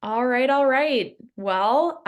All right, all right. Well,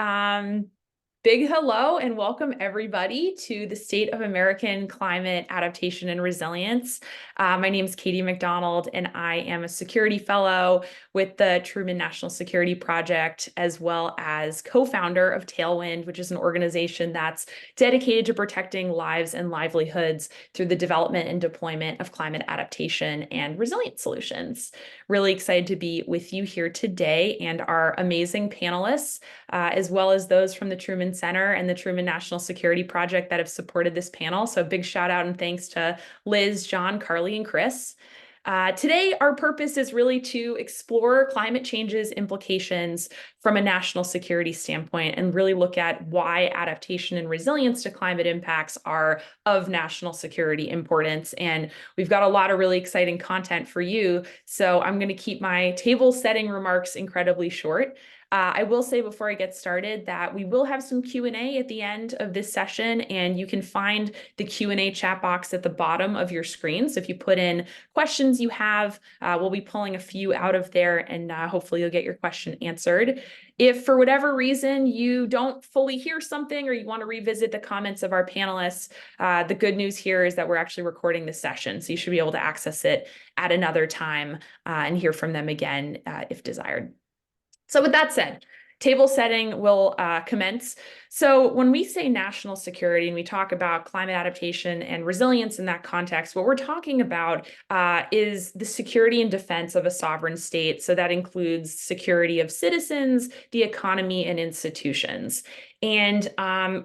big hello and welcome everybody to the State of American Climate Adaptation and Resilience. My name is Katie MacDonald, and I am a security fellow with the Truman National Security Project, as well as co-founder of Tailwind, which is an organization that's dedicated to protecting lives and livelihoods through the development and deployment of climate adaptation and resilience solutions. Really excited to be with you here today and our amazing panelists, as well as those from the Truman Center and the Truman National Security Project that have supported this panel. So big shout out and thanks to Liz, John, Carly, and Chris. Today, our purpose is really to explore climate change's implications from a national security standpoint and really look at why adaptation and resilience to climate impacts are of national security importance. And we've got a lot of really exciting content for you. So I'm going to keep my table setting remarks incredibly short. I will say before I get started that we will have some Q&A at the end of this session, and you can find the Q&A chat box at the bottom of your screen. So if you put in questions you have, we'll be pulling a few out of there, and hopefully you'll get your question answered. If for whatever reason you don't fully hear something or you want to revisit the comments of our panelists, the good news here is that we're actually recording this session, so you should be able to access it at another time and hear from them again if desired. So with that said, table setting will commence. So when we say national security and we talk about climate adaptation and resilience in that context, what we're talking about is the security and defense of a sovereign state. So that includes security of citizens, the economy, and institutions. And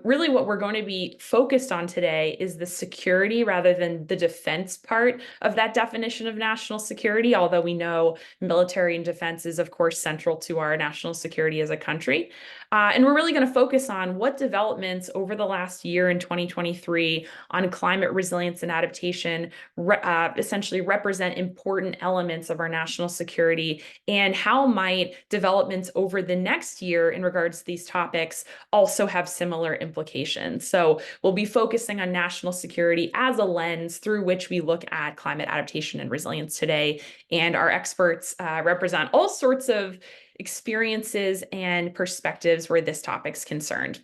really what we're going to be focused on today is the security rather than the defense part of that definition of national security, although we know military and defense is, of course, central to our national security as a country. And we're really going to focus on what developments over the last year in 2023 on climate resilience and adaptation essentially represent important elements of our national security, and how might developments over the next year in regards to these topics also have similar implications. So we'll be focusing on national security as a lens through which we look at climate adaptation and resilience today. And our experts represent all sorts of experiences and perspectives where this topic's concerned.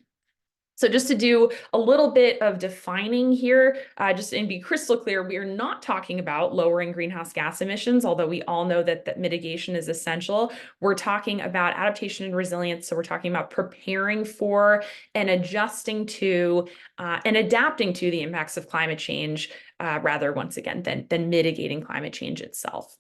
So just to do a little bit of defining here, just to be crystal clear, we are not talking about lowering greenhouse gas emissions, although we all know that mitigation is essential. We're talking about adaptation and resilience. So we're talking about preparing for and adjusting to and adapting to the impacts of climate change, rather, once again, than mitigating climate change itself.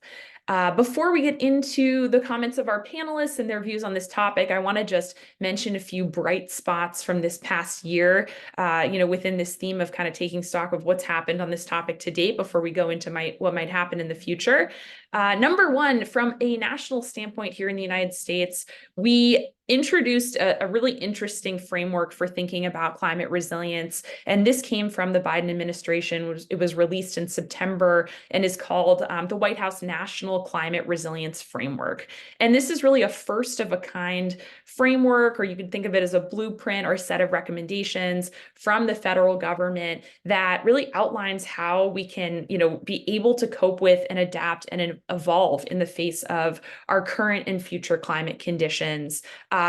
Before we get into the comments of our panelists and their views on this topic, I want to just mention a few bright spots from this past year, within this theme of kind of taking stock of what's happened on this topic to date before we go into what might happen in the future. Number one, from a national standpoint here in the United States, we introduced a really interesting framework for thinking about climate resilience. And this came from the Biden administration. It was released in September and is called the White House National Climate Resilience Framework. And this is really a first of a kind framework, or you can think of it as a blueprint or a set of recommendations from the federal government that really outlines how we can, be able to cope with and adapt and evolve in the face of our current and future climate conditions.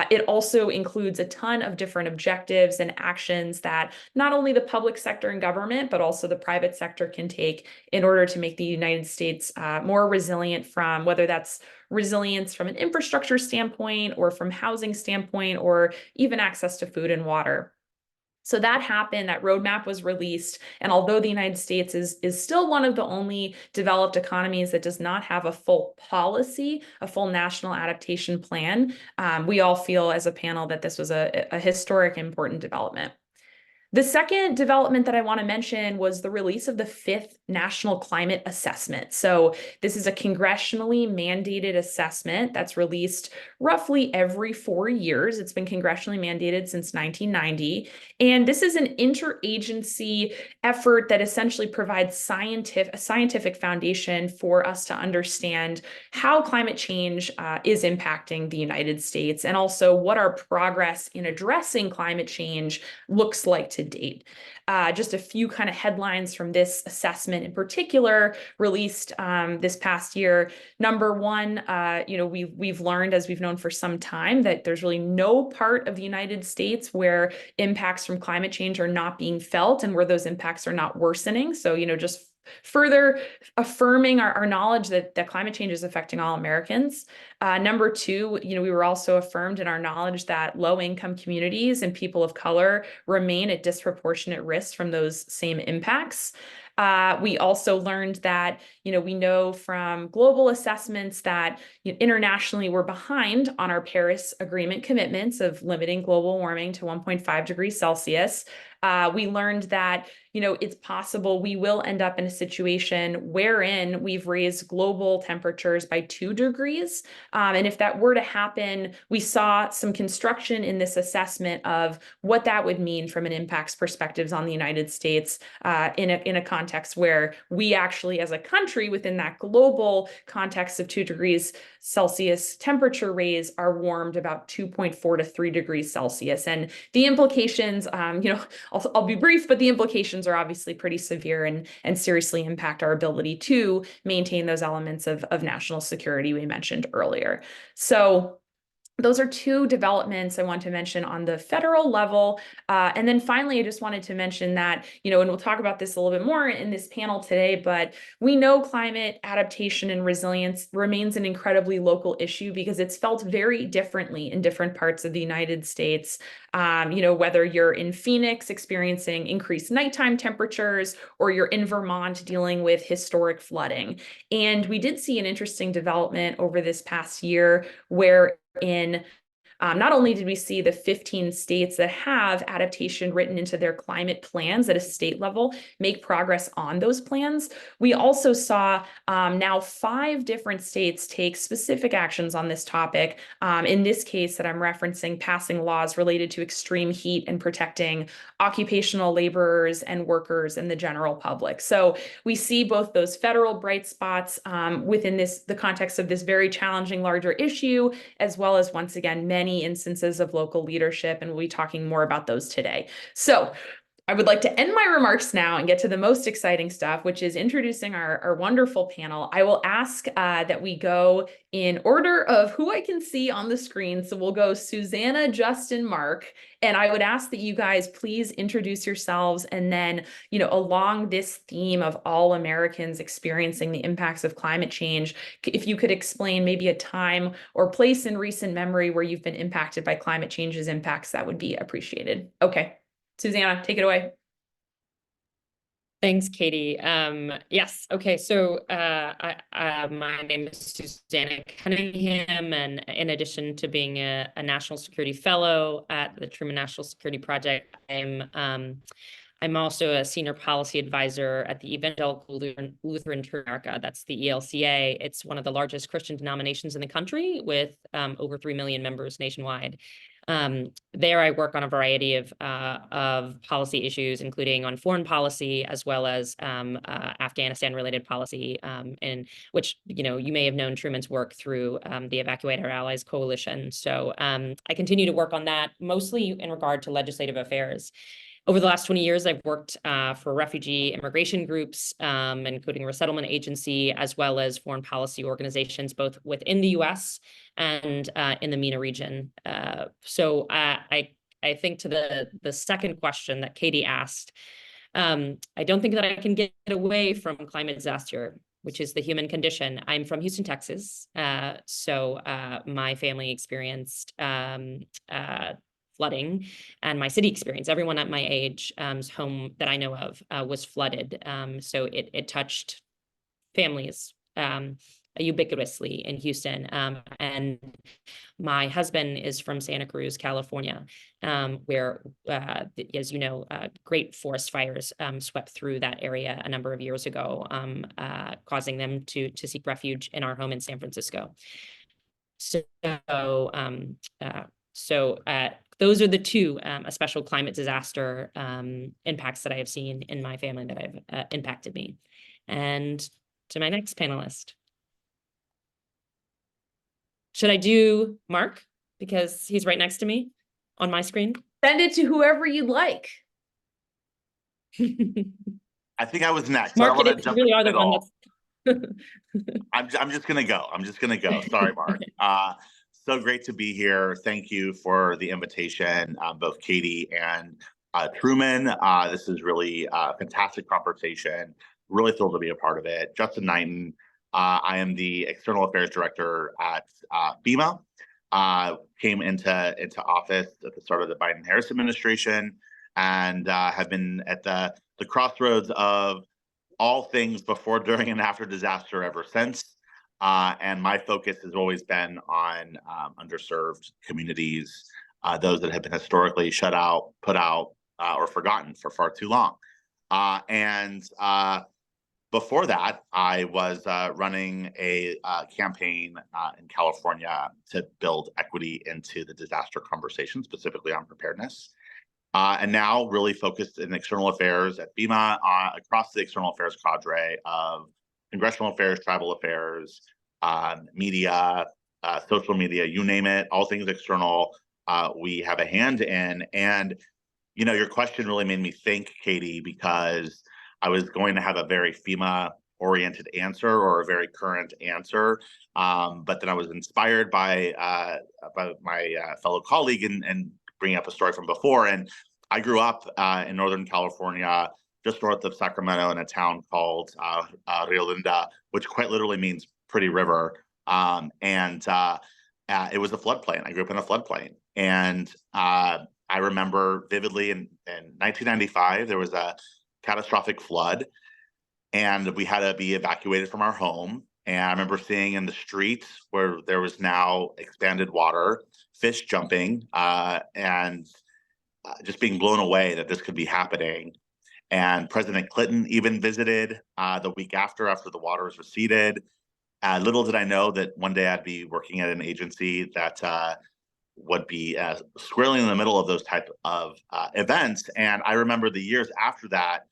It also includes a ton of different objectives and actions that not only the public sector and government, but also the private sector can take in order to make the United States more resilient, from whether that's resilience from an infrastructure standpoint or from housing standpoint, or even access to food and water. So that happened, that roadmap was released. And although the United States is still one of the only developed economies that does not have a full policy, a full national adaptation plan, we all feel as a panel that this was a historic, important development. The second development that I want to mention was the release of the 5th National Climate Assessment. So this is a congressionally mandated assessment that's released roughly every 4 years. It's been congressionally mandated since 1990. And this is an interagency effort that essentially provides a scientific foundation for us to understand how climate change is impacting the United States, and also what our progress in addressing climate change looks like today. to date. Just a few kind of headlines from this assessment in particular, released this past year. Number one, we've learned, as we've known for some time, that there's really no part of the United States where impacts from climate change are not being felt and where those impacts are not worsening. So, just further affirming our knowledge that climate change is affecting all Americans. Number two, we were also affirmed in our knowledge that low-income communities and people of color remain at disproportionate risk from those same impacts. We also learned that, we know from global assessments that internationally we're behind on our Paris Agreement commitments of limiting global warming to 1.5 degrees Celsius. We learned that, it's possible we will end up in a situation wherein we've raised global temperatures by 2 degrees. And if that were to happen, we saw some construction in this assessment of what that would mean from an impacts perspectives on the United States in a context where we actually, as a country, within that global context of 2 degrees Celsius temperature raise, are warmed about 2.4 to 3 degrees Celsius. And the implications, I'll be brief, but the implications are obviously pretty severe and seriously impact our ability to maintain those elements of national security we mentioned earlier. So those are two developments I want to mention on the federal level. And then finally, I just wanted to mention that, and we'll talk about this a little bit more in this panel today, but we know climate adaptation and resilience remains an incredibly local issue because it's felt very differently in different parts of the United States. Whether you're in Phoenix experiencing increased nighttime temperatures or you're in Vermont dealing with historic flooding. And we did see an interesting development over this past year where not only did we see the 15 states that have adaptation written into their climate plans at a state level make progress on those plans, we also saw now 5 different states take specific actions on this topic. In this case that I'm referencing, passing laws related to extreme heat and protecting occupational laborers and workers and the general public. So we see both those federal bright spots within the context of this very challenging larger issue, as well as, once again, many instances of local leadership, and we'll be talking more about those today. So I would like to end my remarks now and get to the most exciting stuff, which is introducing our wonderful panel. I will ask that we go in order of who I can see on the screen. So we'll go Susannah, Justin, Mark, and I would ask that you guys please introduce yourselves, and then, along this theme of all Americans experiencing the impacts of climate change, if you could explain maybe a time or place in recent memory where you've been impacted by climate change's impacts, that would be appreciated. Okay. Susannah, take it away. Thanks, Katie. Yes. Okay. So my name is Susannah Cunningham, and in addition to being a national security fellow at the Truman National Security Project, I'm also a senior policy advisor at the Evangelical Lutheran Church America. That's the ELCA. It's one of the largest Christian denominations in the country, with over 3 million members nationwide. There I work on a variety of policy issues, including on foreign policy, as well as Afghanistan-related policy, in which, you may have known Truman's work through the Evacuate Our Allies Coalition. So I continue to work on that, mostly in regard to legislative affairs. Over the last 20 years, I've worked for refugee immigration groups, including Resettlement Agency, as well as foreign policy organizations, both within the U.S. and in the MENA region. So I think to the second question that Katie asked, I don't think that I can get away from climate disaster, which is the human condition. I'm from Houston, Texas. So my family experienced flooding, and my city experience. Everyone at my age, home that I know of, was flooded. So it touched families ubiquitously in Houston. And my husband is from Santa Cruz, California, where, as you know, great forest fires swept through that area a number of years ago, causing them to seek refuge in our home in San Francisco. So those are the two special climate disaster impacts that I have seen in my family that have impacted me. And to my next panelist. Should I do Mark? Because he's right next to me on my screen. Send it to whoever you'd like. I think I was next. Mark, I don't want to you jump really in are the the one middle. that's. I'm just gonna go. I'm just gonna go. Sorry, Mark. So great to be here. Thank you for the invitation, both Katie and Truman. This is really a fantastic conversation. Really thrilled to be a part of it. Justin Knighten. I am the External Affairs Director at FEMA. Came into office at the start of the Biden-Harris administration, and have been at the crossroads of all things before, during, and after disaster ever since. And my focus has always been on underserved communities, those that have been historically shut out, put out, or forgotten for far too long. And before that, I was running a campaign in California to build equity into the disaster conversation, specifically on preparedness. And now really focused in external affairs at FEMA, across the external affairs cadre of congressional affairs, tribal affairs, media, social media, you name it, all things external, we have a hand in. And, you know, your question really made me think, Katie, because I was going to have a very FEMA-oriented answer or a very current answer, but then I was inspired by my fellow colleague and bringing up a story from before. And I grew up in Northern California, just north of Sacramento, in a town called Rio Linda, which quite literally means pretty river. And it was a floodplain. I grew up in a floodplain. And I remember vividly in 1995, there was a catastrophic flood, and we had to be evacuated from our home. And I remember seeing in the streets where there was now expanded water, fish jumping, and just being blown away that this could be happening. And President Clinton even visited the week after the waters receded. Little did I know that one day I'd be working at an agency that would be squarely in the middle of those type of events. And I remember the years after that,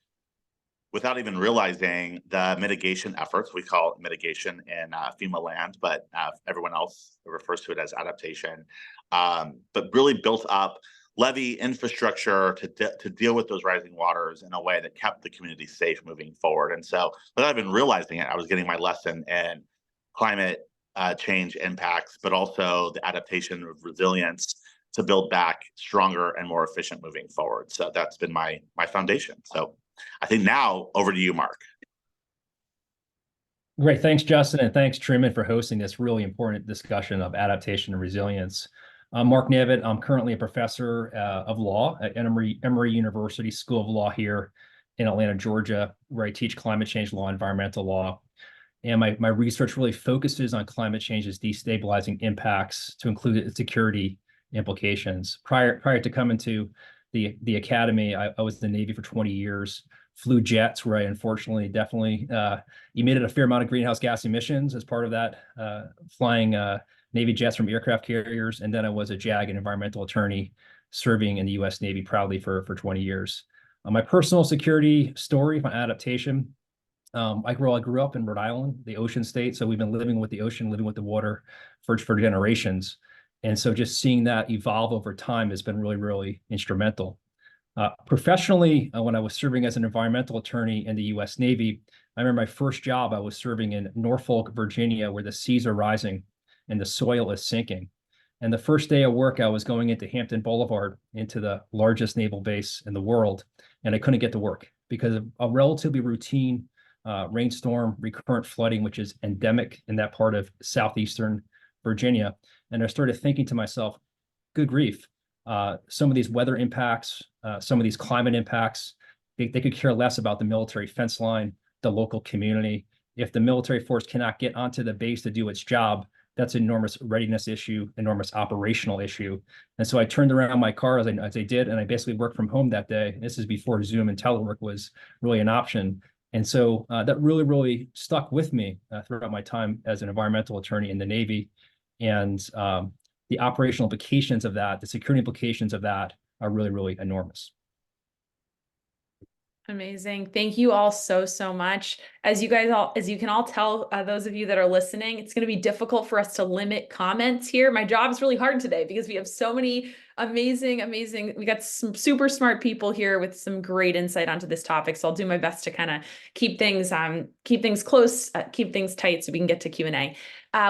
without even realizing the mitigation efforts. We call it mitigation in FEMA land, but everyone else refers to it as adaptation. But really built up levee infrastructure to deal with those rising waters in a way that kept the community safe moving forward. And so, without even realizing it, I was getting my lesson in climate change impacts, but also the adaptation of resilience to build back stronger and more efficient moving forward. So that's been my foundation. So I think now over to you, Mark. Great. Thanks, Justin. And thanks, Truman, for hosting this really important discussion of adaptation and resilience. I'm Mark Nevitt. I'm currently a professor of law at Emory University School of Law here in Atlanta, Georgia, where I teach climate change law, environmental law. And my research really focuses on climate change's destabilizing impacts to include its security implications. Prior to coming to the academy, I was in the Navy for 20 years, flew jets where I unfortunately definitely emitted a fair amount of greenhouse gas emissions as part of that, flying Navy jets from aircraft carriers. And then I was a JAG, an environmental attorney, serving in the US Navy proudly for 20 years. My personal security story, my adaptation, I grew up in Rhode Island, the ocean state. So we've been living with the ocean, living with the water for generations. And so just seeing that evolve over time has been really, really instrumental. Professionally, when I was serving as an environmental attorney in the US Navy, I remember my first job, I was serving in Norfolk, Virginia, where the seas are rising and the soil is sinking. And the first day of work, I was going into Hampton Boulevard, into the largest naval base in the world, and I couldn't get to work because of a relatively routine rainstorm, recurrent flooding, which is endemic in that part of southeastern Virginia. And I started thinking to myself, good grief, some of these weather impacts, some of these climate impacts, they could care less about the military fence line, the local community. If the military force cannot get onto the base to do its job, that's an enormous readiness issue, enormous operational issue. And so I turned around my car as I did, and I basically worked from home that day. This is before Zoom and telework was really an option. And so that really, really stuck with me throughout my time as an environmental attorney in the Navy. And the operational implications of that, the security implications of that are really, really enormous. Amazing. Thank you all so much. as you can all tell, those of you that are listening, it's going to be difficult for us to limit comments here. My job's really hard today because we have so many amazing, we got some super smart people here with some great insight onto this topic. So I'll do my best to kind of keep things close, keep things tight so we can get to Q&A.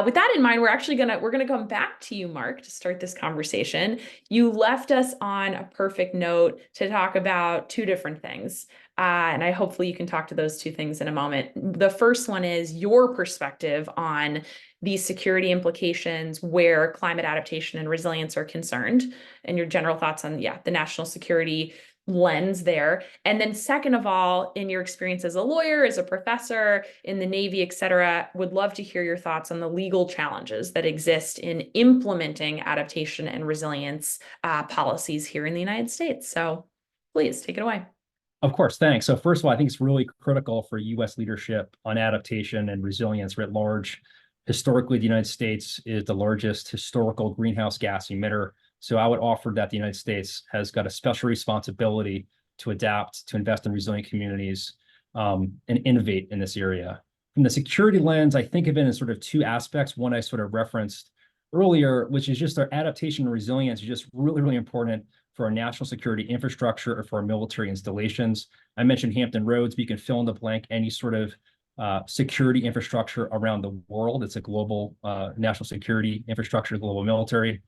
With that in mind, we're gonna come back to you, Mark, to start this conversation. You left us on a perfect note to talk about two different things. And hopefully you can talk to those two things in a moment. The first one is your perspective on the security implications where climate adaptation and resilience are concerned, and your general thoughts on, the national security lens there. And then second of all, in your experience as a lawyer, as a professor in the Navy, et cetera, would love to hear your thoughts on the legal challenges that exist in implementing adaptation and resilience policies here in the United States. So please take it away. Of course, thanks. So first of all, I think it's really critical for U.S. leadership on adaptation and resilience writ large. Historically, the United States is the largest historical greenhouse gas emitter. So I would offer that the United States has got a special responsibility to adapt, to invest in resilient communities, and innovate in this area. From the security lens, I think of it in sort of two aspects. One I sort of referenced earlier, which is just our adaptation and resilience is just really, really important for our national security infrastructure or for our military installations. I mentioned Hampton Roads, but you can fill in the blank any sort of security infrastructure around the world. It's a global national security infrastructure, global military.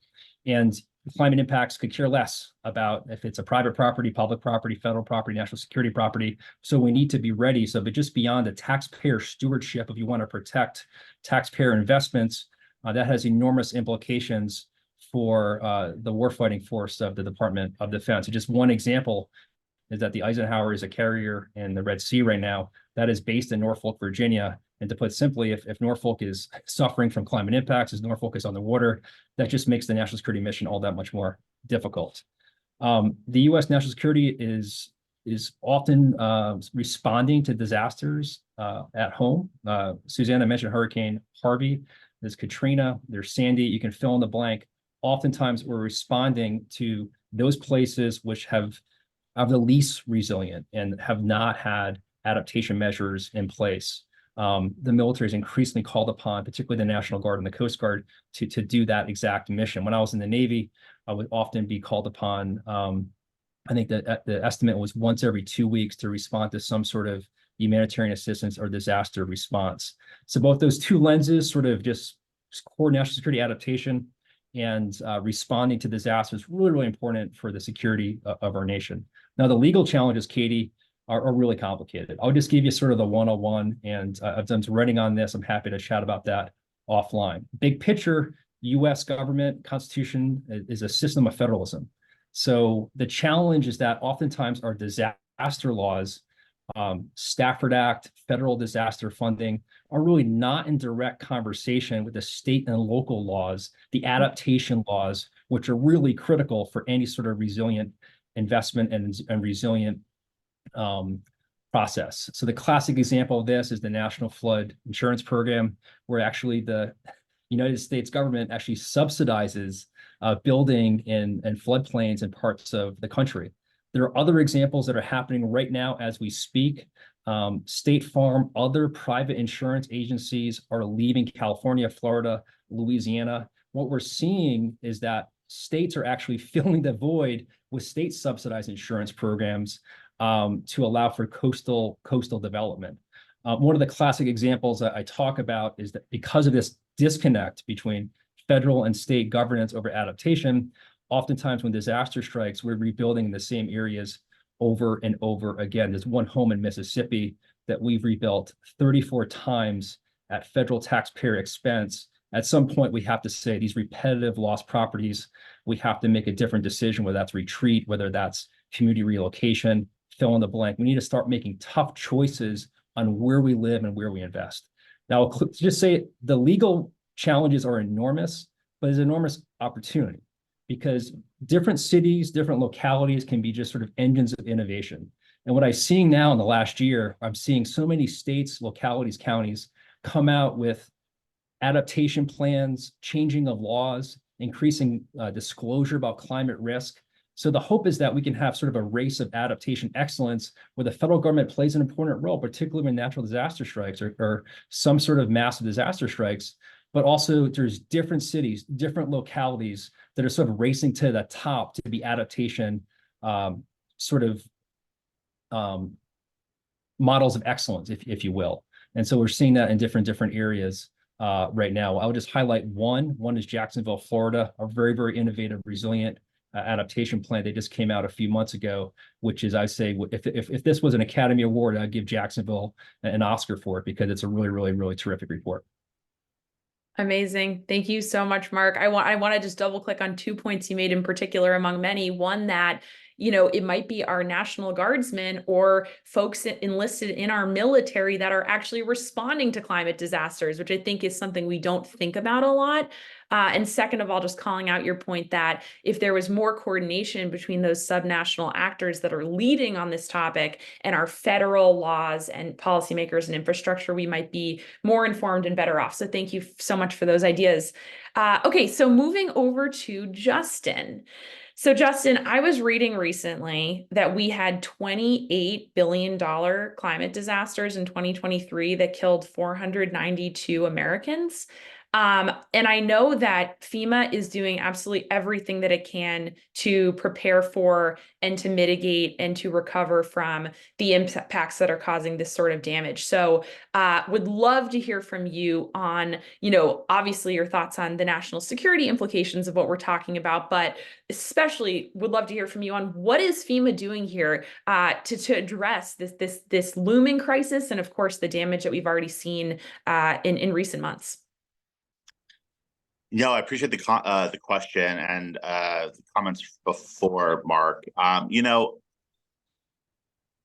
And climate impacts could care less about if it's a private property, public property, federal property, national security property. So we need to be ready. So, but just beyond the taxpayer stewardship, if you want to protect taxpayer investments, that has enormous implications for the warfighting force of the Department of Defense. So just one example is that the Eisenhower is a carrier in the Red Sea right now that is based in Norfolk, Virginia. And to put simply, if Norfolk is suffering from climate impacts, as Norfolk is on the water, that just makes the national security mission all that much more difficult. The U.S. national security is often responding to disasters at home. Susannah mentioned Hurricane Harvey. There's Katrina, there's Sandy, you can fill in the blank. Oftentimes we're responding to those places which are the least resilient and have not had adaptation measures in place. The military is increasingly called upon, particularly the National Guard and the Coast Guard, to do that exact mission. When I was in the Navy, I would often be called upon, I think that the estimate was once every 2 weeks to respond to some sort of humanitarian assistance or disaster response. So both those two lenses, sort of just core national security adaptation and responding to disasters, really, really important for the security of our nation. Now, the legal challenges, Katie, are really complicated. I'll just give you sort of the 101, and I've done some writing on this. I'm happy to chat about that offline. Big picture, U.S. government Constitution is a system of federalism. So the challenge is that oftentimes our disaster laws, Stafford Act, federal disaster funding, are really not in direct conversation with the state and local laws, the adaptation laws, which are really critical for any sort of resilient investment and resilient process. So the classic example of this is the National Flood Insurance Program, where actually the United States government actually subsidizes building in floodplains in parts of the country. There are other examples that are happening right now as we speak. State Farm, other private insurance agencies are leaving California, Florida, Louisiana. What we're seeing is that states are actually filling the void with state subsidized insurance programs to allow for coastal development. One of the classic examples that I talk about is that because of this disconnect between federal and state governance over adaptation, oftentimes when disaster strikes, we're rebuilding in the same areas over and over again. There's one home in Mississippi that we've rebuilt 34 times at federal taxpayer expense. At some point, we have to say these repetitive lost properties, we have to make a different decision, whether that's retreat, whether that's community relocation, fill in the blank. We need to start making tough choices on where we live and where we invest. Now, I'll just say the legal challenges are enormous, but there's enormous opportunity because different cities, different localities can be just sort of engines of innovation. And what I'm seeing now in the last year, I'm seeing so many states, localities, counties come out with adaptation plans, changing of laws, increasing disclosure about climate risk. So the hope is that we can have sort of a race of adaptation excellence where the federal government plays an important role, particularly when natural disaster strikes or some sort of massive disaster strikes. But also there's different cities, different localities that are sort of racing to the top to be adaptation models of excellence, if you will. And so we're seeing that in different areas right now. I would just highlight one. One is Jacksonville, Florida, a very, very innovative, resilient adaptation plan. They just came out a few months ago, which is, I say, if this was an Academy Award, I'd give Jacksonville an Oscar for it because it's a really, really, really terrific report. Amazing. Thank you so much, Mark. I want to just double click on 2 points you made in particular among many. One that, it might be our National Guardsmen or folks enlisted in our military that are actually responding to climate disasters, which I think is something we don't think about a lot. And second of all, just calling out your point that if there was more coordination between those subnational actors that are leading on this topic and our federal laws and policymakers and infrastructure, we might be more informed and better off. So thank you so much for those ideas. Okay, so moving over to Justin. So Justin, I was reading recently that we had $28 billion climate disasters in 2023 that killed 492 Americans. And I know that FEMA is doing absolutely everything that it can to prepare for and to mitigate and to recover from the impacts that are causing this sort of damage. So would love to hear from you on, obviously your thoughts on the national security implications of what we're talking about, but especially would love to hear from you on what is FEMA doing here to address this looming crisis and of course the damage that we've already seen in recent months. I appreciate the question and the comments before, Mark. The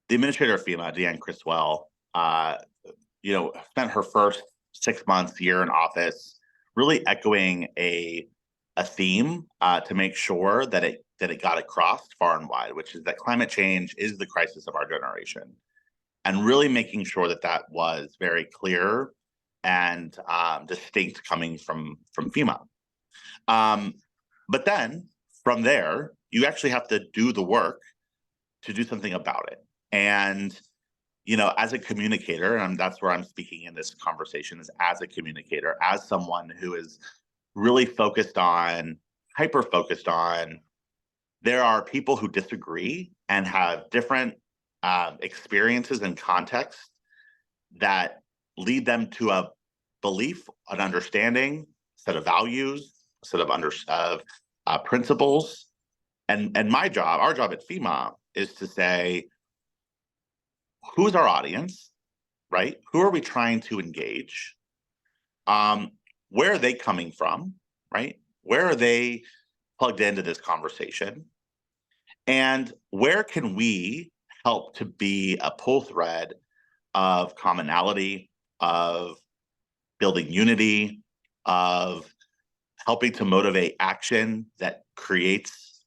administrator of FEMA, Deanne Criswell, spent her first 6 months, year in office, really echoing a theme to make sure that it got across far and wide, which is that climate change is the crisis of our generation, and really making sure that was very clear and distinct coming from FEMA. But then from there, you actually have to do the work to do something about it. And, as a communicator, and that's where I'm speaking in this conversation, is as a communicator, as someone who is really hyper-focused on, there are people who disagree and have different experiences and contexts that lead them to a belief, an understanding, set of values, set of principles. And our job at FEMA is to say, who's our audience, right? Who are we trying to engage? Where are they coming from, right? Where are they plugged into this conversation? And where can we help to be a pull thread of commonality, of building unity, of helping to motivate action that creates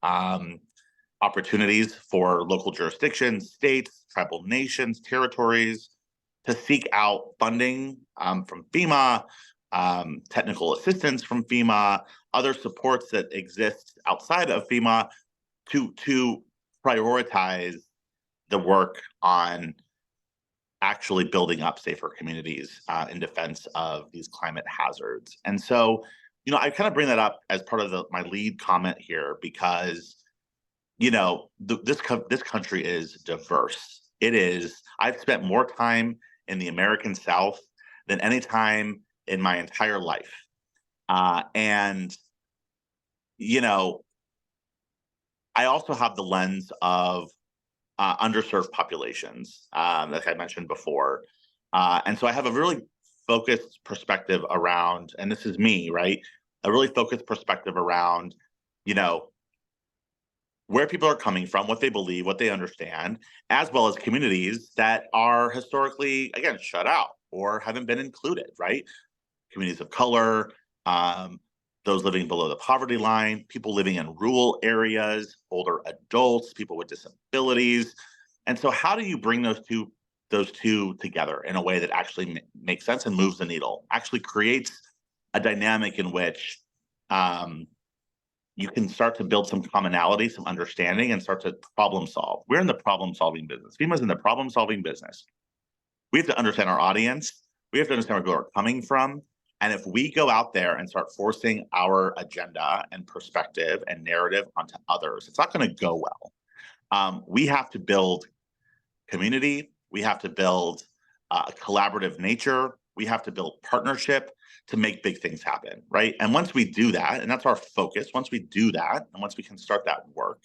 opportunities for local jurisdictions, states, tribal nations, territories to seek out funding from FEMA, technical assistance from FEMA, other supports that exist outside of FEMA to prioritize the work on actually building up safer communities in defense of these climate hazards. And so, I kind of bring that up as part of my lead comment here because, this country is diverse. It is. I've spent more time in the American South than any time in my entire life. And, I also have the lens of underserved populations, like I mentioned before. And so I have a really focused perspective around, and this is me, right? A really focused perspective around, where people are coming from, what they believe, what they understand, as well as communities that are historically, again, shut out or haven't been included, right? Communities of color, those living below the poverty line, people living in rural areas, older adults, people with disabilities. And so how do you bring those two together in a way that actually makes sense and moves the needle, actually creates a dynamic in which you can start to build some commonality, some understanding, and start to problem solve. We're in the problem solving business. FEMA's in the problem solving business. We have to understand our audience. We have to understand where people are coming from. And if we go out there and start forcing our agenda and perspective and narrative onto others, it's not going to go well. We have to build community. We have to build a collaborative nature. We have to build partnership to make big things happen, right? And once we do that, and that's our focus, once we do that, and once we can start that work,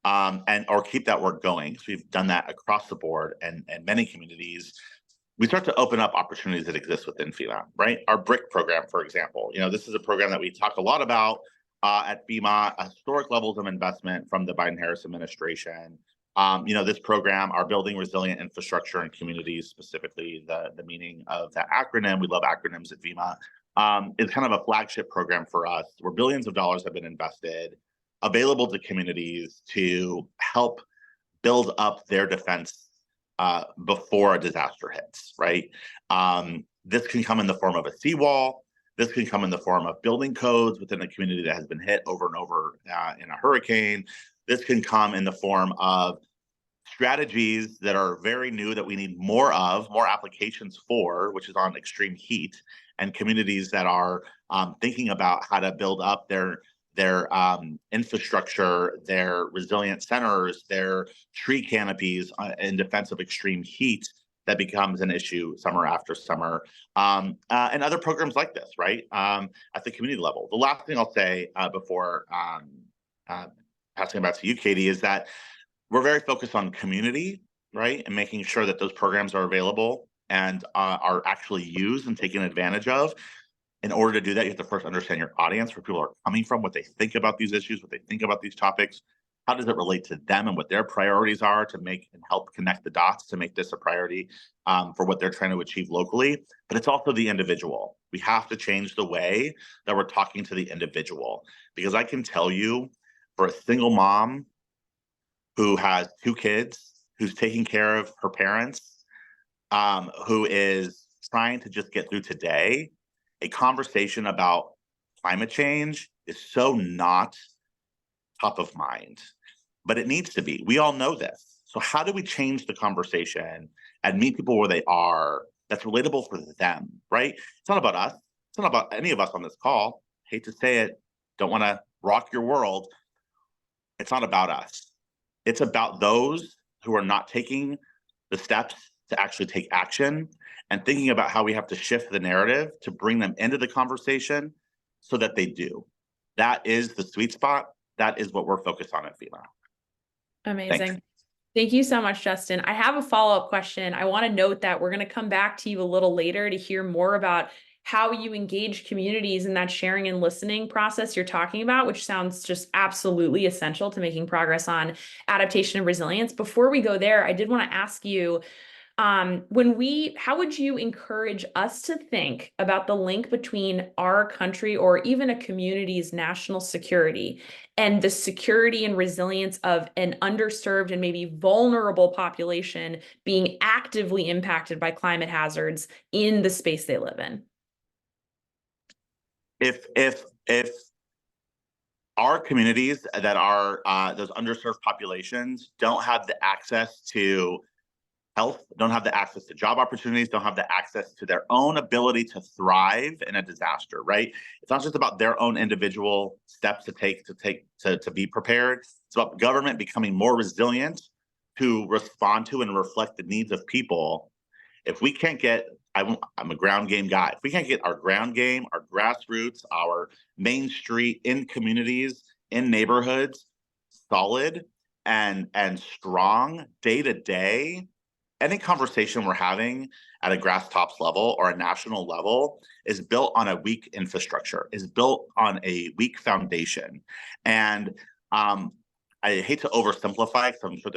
or keep that work going, because we've done that across the board and many communities, we start to open up opportunities that exist within FEMA, right? Our BRIC program, for example, this is a program that we talk a lot about at FEMA, historic levels of investment from the Biden-Harris administration. This program, our Building Resilient Infrastructure in Communities, specifically the meaning of that acronym, we love acronyms at FEMA, is kind of a flagship program for us where billions of dollars have been invested, available to communities to help build up their defense before a disaster hits, right? This can come in the form of a seawall. This can come in the form of building codes within a community that has been hit over and over in a hurricane. This can come in the form of strategies that are very new that we need more applications for, which is on extreme heat, and communities that are thinking about how to build up their infrastructure, their resilient centers, their tree canopies in defense of extreme heat that becomes an issue summer after summer, and other programs like this, right, at the community level. The last thing I'll say before passing it back to you, Katie, is that we're very focused on community, right, and making sure that those programs are available and are actually used and taken advantage of. In order to do that, you have to first understand your audience, where people are coming from, what they think about these issues, what they think about these topics. How does it relate to them and what their priorities are to make and help connect the dots to make this a priority for what they're trying to achieve locally. But it's also the individual. We have to change the way that we're talking to the individual, because I can tell you, for a single mom who has 2 kids, who's taking care of her parents, who is trying to just get through today, a conversation about climate change is so not top of mind, but it needs to be. We all know this. So how do we change the conversation and meet people where they are that's relatable for them, right? It's not about us. It's not about any of us on this call. Hate to say it, don't want to rock your world. It's not about us. It's about those who are not taking the steps to actually take action and thinking about how we have to shift the narrative to bring them into the conversation so that they do. That is the sweet spot. That is what we're focused on at FEMA. Amazing. Thanks. Thank you so much, Justin. I have a follow-up question. I want to note that we're going to come back to you a little later to hear more about how you engage communities in that sharing and listening process you're talking about, which sounds just absolutely essential to making progress on adaptation and resilience. Before we go there, I did want to ask you, how would you encourage us to think about the link between our country or even a community's national security and the security and resilience of an underserved and maybe vulnerable population being actively impacted by climate hazards in the space they live in? If our communities that are those underserved populations don't have the access to health, don't have the access to job opportunities, don't have the access to their own ability to thrive in a disaster, right? It's not just about their own individual steps to take to be prepared. It's about government becoming more resilient to respond to and reflect the needs of people. If we can't get, I'm a ground game guy. If we can't get our ground game, our grassroots, our main street in communities, in neighborhoods, solid and strong day to day, any conversation we're having at a grass tops level or a national level is built on a weak infrastructure, is built on a weak foundation. And I hate to oversimplify, because I'm sure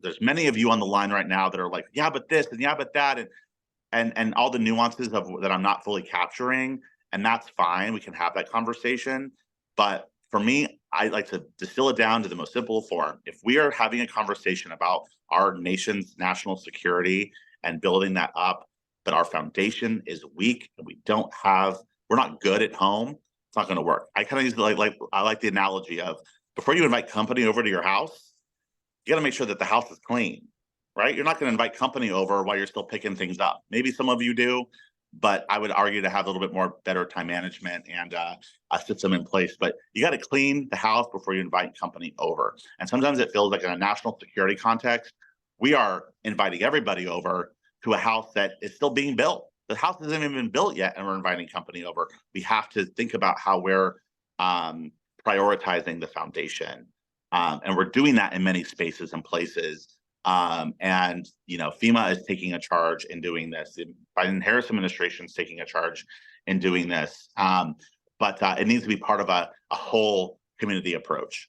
there's many of you on the line right now that are like, yeah, but this and yeah, but that, and all the nuances of that I'm not fully capturing, and that's fine. We can have that conversation. But for me, I like to distill it down to the most simple form. If we are having a conversation about our nation's national security and building that up, but our foundation is weak and we're not good at home, it's not going to work. I kind of use I like the analogy of before you invite company over to your house, you got to make sure that the house is clean, right? You're not going to invite company over while you're still picking things up. Maybe some of you do, but I would argue to have a little bit more better time management and a system in place. But you got to clean the house before you invite company over. And sometimes it feels like in a national security context, we are inviting everybody over to a house that is still being built. The house hasn't even been built yet, and we're inviting company over. We have to think about how we're prioritizing the foundation. And we're doing that in many spaces and places. And FEMA is taking a charge in doing this. The Biden-Harris administration is taking a charge in doing this. But it needs to be part of a whole community approach.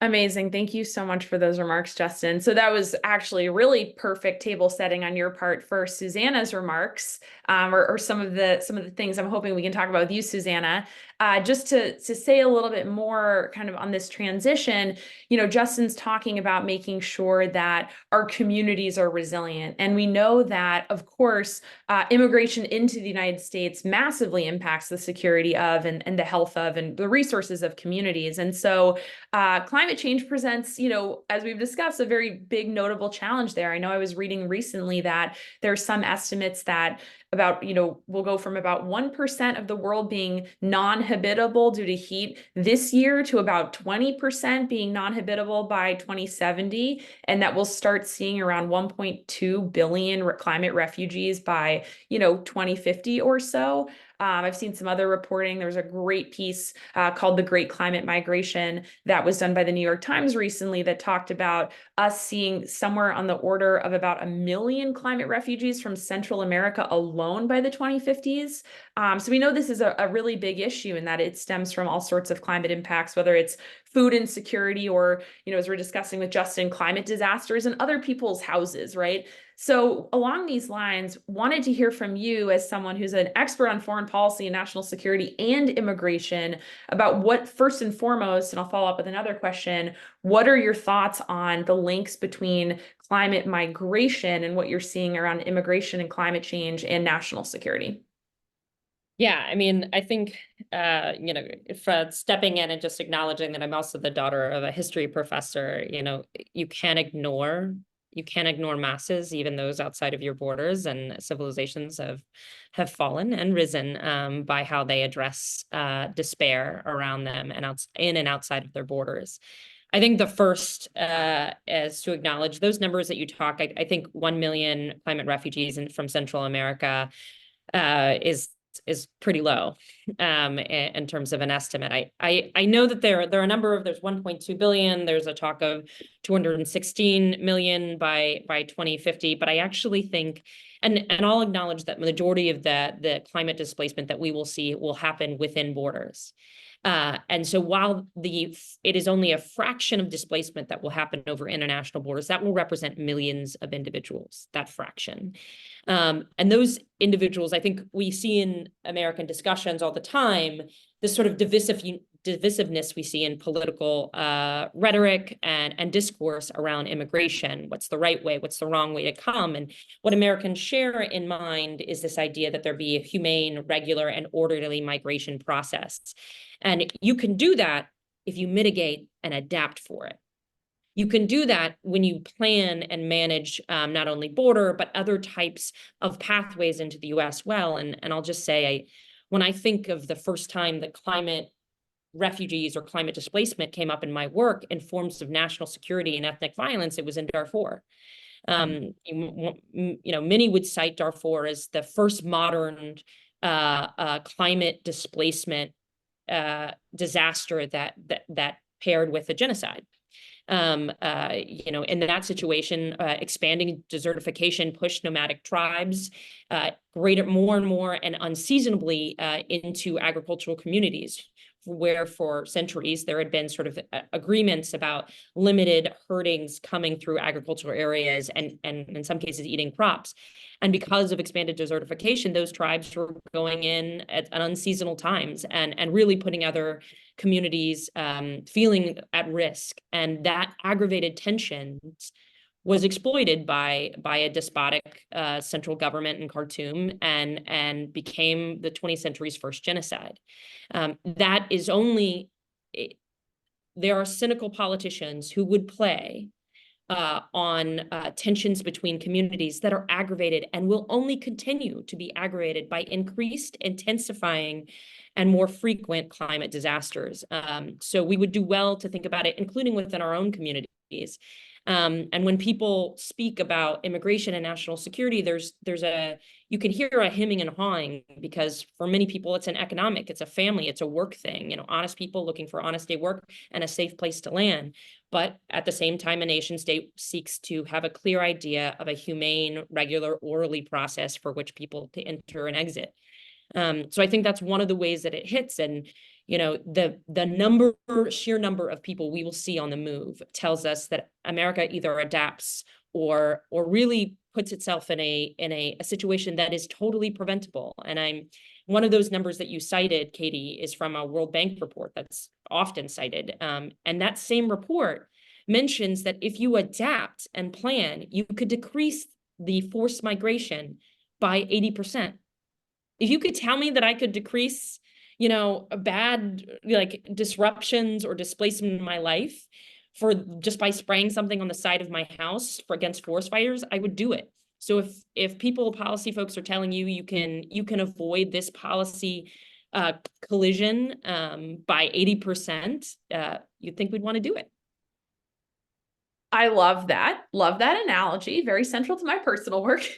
Amazing. Thank you so much for those remarks, Justin. So that was actually really perfect table setting on your part for Susannah's remarks, or some of the things I'm hoping we can talk about with you, Susannah. Just to say a little bit more kind of on this transition, Justin's talking about making sure that our communities are resilient. And we know that, of course, immigration into the United States massively impacts the security of and the health of and the resources of communities. And so climate change presents, as we've discussed, a very big notable challenge there. I know I was reading recently that there are some estimates that about, we'll go from about 1% of the world being non-habitable due to heat this year to about 20% being non-habitable by 2070. And that we'll start seeing around 1.2 billion climate refugees by, 2050 or so. I've seen some other reporting. There was a great piece called The Great Climate Migration that was done by the New York Times recently that talked about us seeing somewhere on the order of about 1 million climate refugees from Central America alone by the 2050s. So we know this is a really big issue and that it stems from all sorts of climate impacts, whether it's food insecurity or, as we're discussing with Justin, climate disasters in other people's houses, right? So along these lines, wanted to hear from you as someone who's an expert on foreign policy and national security and immigration about what, first and foremost, and I'll follow up with another question, what are your thoughts on the links between climate migration and what you're seeing around immigration and climate change and national security? Yeah, I mean, I think, if stepping in and just acknowledging that I'm also the daughter of a history professor, you can't ignore masses, even those outside of your borders, and civilizations have fallen and risen by how they address despair around them and in and outside of their borders. I think the first is to acknowledge those numbers that you talk. I think 1 million climate refugees from Central America is pretty low in terms of an estimate. I know that there are a number of, there's 1.2 billion, there's a talk of 216 million by 2050, but I actually think, and I'll acknowledge that majority of the climate displacement that we will see will happen within borders. And so while it is only a fraction of displacement that will happen over international borders, that will represent millions of individuals, that fraction. And those individuals, I think we see in American discussions all the time, this sort of divisiveness we see in political rhetoric and discourse around immigration. What's the right way? What's the wrong way to come? And what Americans share in mind is this idea that there be a humane, regular, and orderly migration process. And you can do that if you mitigate and adapt for it. You can do that when you plan and manage not only border, but other types of pathways into the US well. And I'll just say, when I think of the first time that climate refugees or climate displacement came up in my work in forms of national security and ethnic violence, it was in Darfur. Many would cite Darfur as the first modern climate displacement disaster that paired with a genocide. In that situation, expanding desertification pushed nomadic tribes more and more and unseasonably into agricultural communities, where for centuries there had been sort of agreements about limited herdings coming through agricultural areas and in some cases eating crops. And because of expanded desertification, those tribes were going in at unseasonal times and really putting other communities feeling at risk. And that aggravated tensions was exploited by a despotic central government in Khartoum and became the 20th century's first genocide. That is only, there are cynical politicians who would play on tensions between communities that are aggravated and will only continue to be aggravated by increased, intensifying, and more frequent climate disasters. So we would do well to think about it, including within our own communities. And when people speak about immigration and national security, you can hear a hemming and hawing, because for many people, it's an economic, it's a family, it's a work thing, honest people looking for honest day work and a safe place to land. But at the same time, a nation state seeks to have a clear idea of a humane, regular, orderly process for which people to enter and exit. So I think that's one of the ways that it hits. And the sheer number of people we will see on the move tells us that America either adapts or really puts itself in a situation that is totally preventable. And one of those numbers that you cited, Katie, is from a World Bank report that's often cited. And that same report mentions that if you adapt and plan, you could decrease the forced migration by 80%. If you could tell me that I could decrease, bad disruptions or displacement in my life for just by spraying something on the side of my house against forest fires, I would do it. So if policy folks are telling you you can avoid this policy collision by 80%, you'd think we'd want to do it. I love that analogy, very central to my personal work.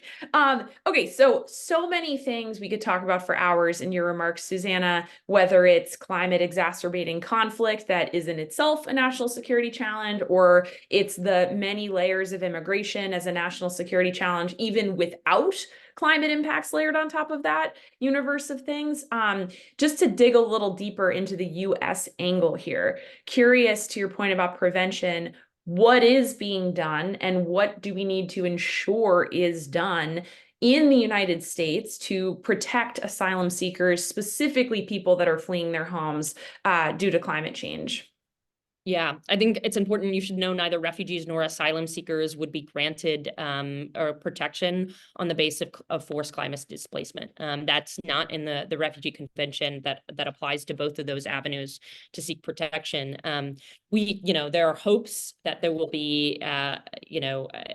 Okay, so many things we could talk about for hours in your remarks, Susannah, whether it's climate exacerbating conflict that is in itself a national security challenge, or it's the many layers of immigration as a national security challenge, even without climate impacts layered on top of that universe of things. Just to dig a little deeper into the US angle here, curious to your point about prevention, what is being done and what do we need to ensure is done in the United States to protect asylum seekers, specifically people that are fleeing their homes due to climate change? Yeah, I think it's important. You should know neither refugees nor asylum seekers would be granted or protection on the basis of forced climate displacement. That's not in the Refugee Convention that applies to both of those avenues to seek protection. There are hopes that there will be, an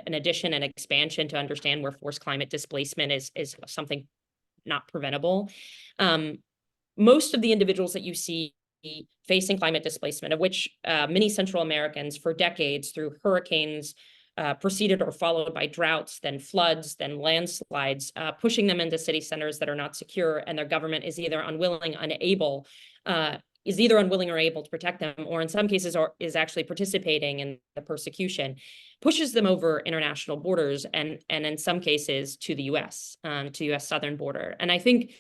addition and expansion to understand where forced climate displacement is something not preventable. Most of the individuals that you see facing climate displacement, of which many Central Americans for decades through hurricanes preceded or followed by droughts, then floods, then landslides, pushing them into city centers that are not secure, and their government is either unwilling or able to protect them, or in some cases is actually participating in the persecution, pushes them over international borders and in some cases to the US, to US southern border. And I think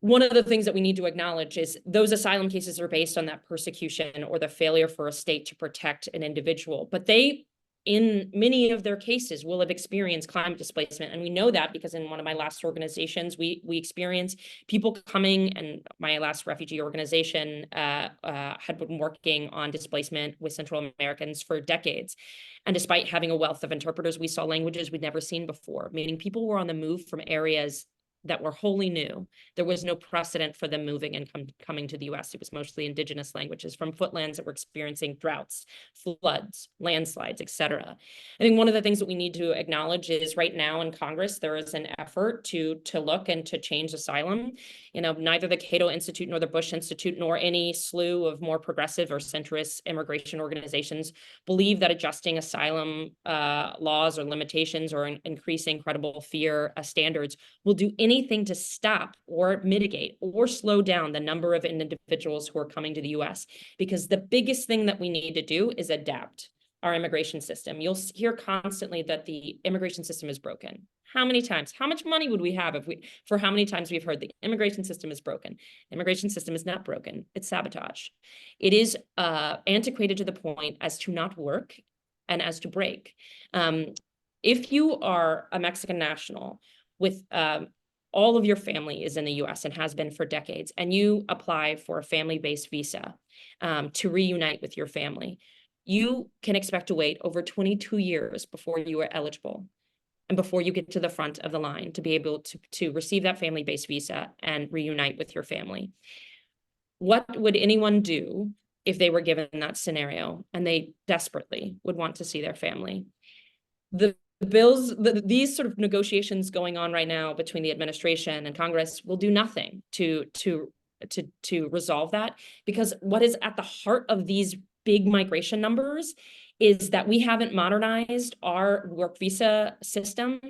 one of the things that we need to acknowledge is those asylum cases are based on that persecution or the failure for a state to protect an individual, but they, in many of their cases, will have experienced climate displacement. And we know that because in one of my last organizations, we experience people coming, and my last refugee organization had been working on displacement with Central Americans for decades. And despite having a wealth of interpreters, we saw languages we'd never seen before, meaning people were on the move from areas that were wholly new. There was no precedent for them moving and coming to the US. It was mostly indigenous languages from footlands that were experiencing droughts, floods, landslides, etc. I think one of the things that we need to acknowledge is right now in Congress, there is an effort to look and to change asylum. Neither the Cato Institute nor the Bush Institute nor any slew of more progressive or centrist immigration organizations believe that adjusting asylum laws or limitations or increasing credible fear standards will do anything to stop or mitigate or slow down the number of individuals who are coming to the US, because the biggest thing that we need to do is adapt our immigration system. You'll hear constantly that the immigration system is broken. How many times? How much money would we have for how many times we've heard the immigration system is broken? The immigration system is not broken. It's sabotage. It is antiquated to the point as to not work and as to break. If you are a Mexican national with all of your family is in the US and has been for decades, and you apply for a family-based visa to reunite with your family, you can expect to wait over 22 years before you are eligible and before you get to the front of the line to be able to receive that family-based visa and reunite with your family. What would anyone do if they were given that scenario and they desperately would want to see their family? The bills, these sort of negotiations going on right now between the administration and Congress will do nothing to resolve that, because what is at the heart of these big migration numbers is that we haven't modernized our work visa system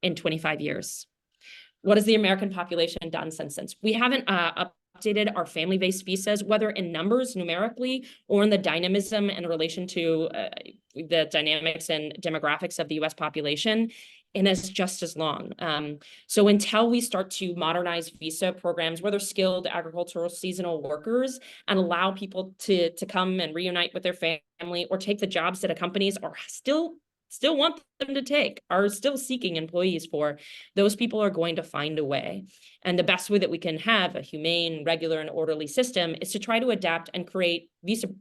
in 25 years. What has the American population done since? We haven't updated our family-based visas, whether in numbers numerically or in the dynamism in relation to the dynamics and demographics of the US population, and it's just as long. So until we start to modernize visa programs, whether skilled agricultural seasonal workers, and allow people to come and reunite with their family or take the jobs that companies are still want them to take, are still seeking employees for, those people are going to find a way. And the best way that we can have a humane, regular, and orderly system is to try to adapt and create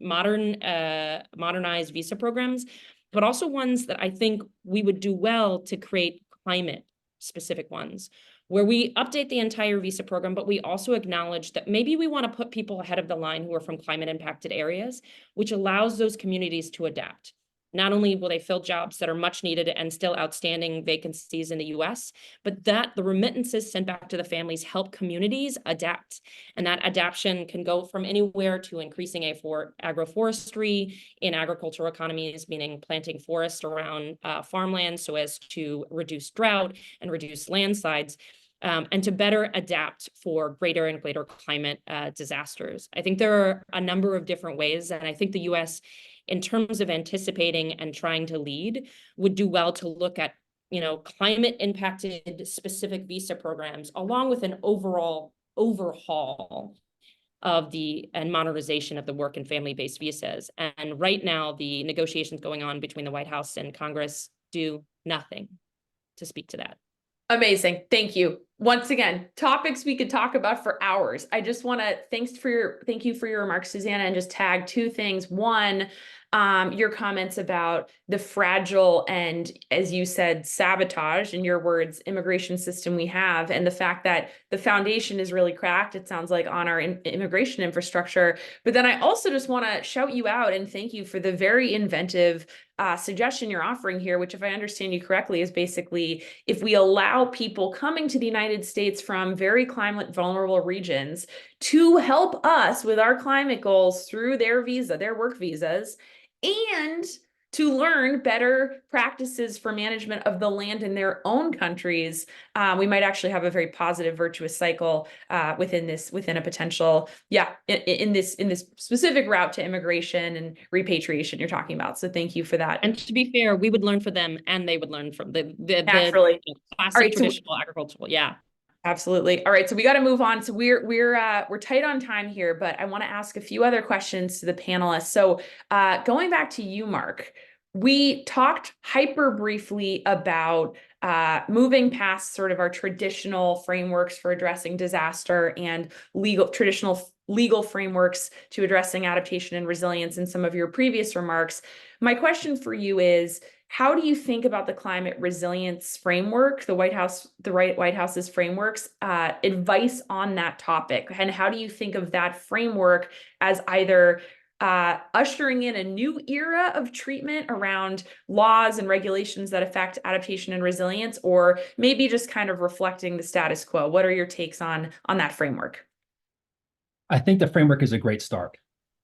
modernized visa programs, but also ones that I think we would do well to create climate-specific ones, where we update the entire visa program, but we also acknowledge that maybe we want to put people ahead of the line who are from climate-impacted areas, which allows those communities to adapt. Not only will they fill jobs that are much needed and still outstanding vacancies in the US, but that the remittances sent back to the families help communities adapt. And that adaptation can go from anywhere to increasing agroforestry in agricultural economies, meaning planting forests around farmland so as to reduce drought and reduce landslides, and to better adapt for greater and greater climate disasters. I think there are a number of different ways, and I think the US, in terms of anticipating and trying to lead, would do well to look at, climate impacted specific visa programs, along with an overall overhaul of and modernization of the work and family-based visas. And right now, the negotiations going on between the White House and Congress do nothing to speak to that. Amazing. Thank you. Once again, topics we could talk about for hours. I just want to thank you for your remarks, Susannah, and just tag two things. One, your comments about the fragile and, as you said, sabotage, in your words, immigration system we have, and the fact that the foundation is really cracked, it sounds like, on our immigration infrastructure. But then I also just want to shout you out and thank you for the very inventive suggestion you're offering here, which, if I understand you correctly, is basically, if we allow people coming to the United States from very climate vulnerable regions to help us with our climate goals through their work visas, and to learn better practices for management of the land in their own countries, we might actually have a very positive, virtuous cycle within a potential, in this specific route to immigration and repatriation you're talking about. So thank you for that. And to be fair, we would learn from them, and they would learn from the classic traditional agricultural. Yeah. Absolutely. All right, so we got to move on. So we're tight on time here, but I want to ask a few other questions to the panelists. So going back to you, Mark, we talked hyper briefly about moving past sort of our traditional frameworks for addressing disaster and traditional legal frameworks to addressing adaptation and resilience in some of your previous remarks. My question for you is, how do you think about the climate resilience framework, the White House's frameworks, advice on that topic? And how do you think of that framework as either ushering in a new era of treatment around laws and regulations that affect adaptation and resilience, or maybe just kind of reflecting the status quo? What are your takes on that framework? I think the framework is a great start.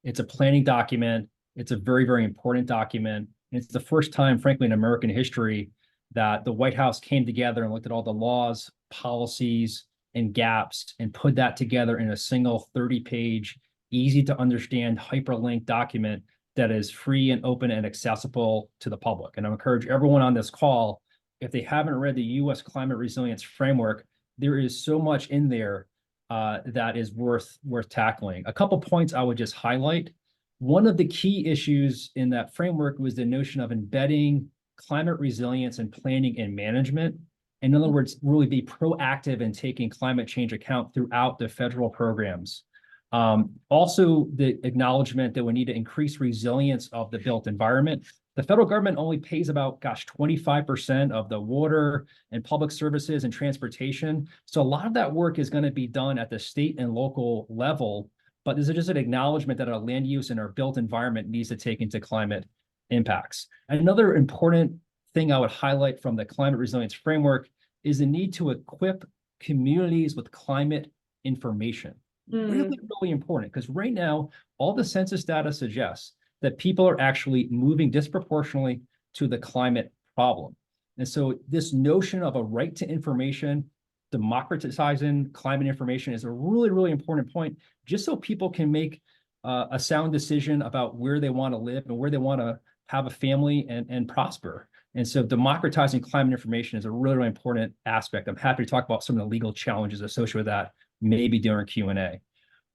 It's a planning document. It's a very, very important document. It's the first time, frankly, in American history that the White House came together and looked at all the laws, policies, and gaps and put that together in a single 30-page, easy to understand, hyperlinked document that is free and open and accessible to the public. And I encourage everyone on this call, if they haven't read the U.S. Climate Resilience Framework, there is so much in there that is worth tackling. A couple points I would just highlight. One of the key issues in that framework was the notion of embedding climate resilience and planning and management. In other words, really be proactive in taking climate change account throughout the federal programs. Also, the acknowledgement that we need to increase resilience of the built environment. The federal government only pays about, 25% of the water and public services and transportation. So a lot of that work is going to be done at the state and local level. But there's just an acknowledgement that our land use and our built environment needs to take into climate impacts. Another important thing I would highlight from the climate resilience framework is the need to equip communities with climate information. Really, really important, because right now, all the census data suggests that people are actually moving disproportionately to the climate problem. And so this notion of a right to information, democratizing climate information is a really, really important point, just so people can make a sound decision about where they want to live and where they want to have a family and prosper. And so democratizing climate information is a really, really important aspect. I'm happy to talk about some of the legal challenges associated with that, maybe during Q&A.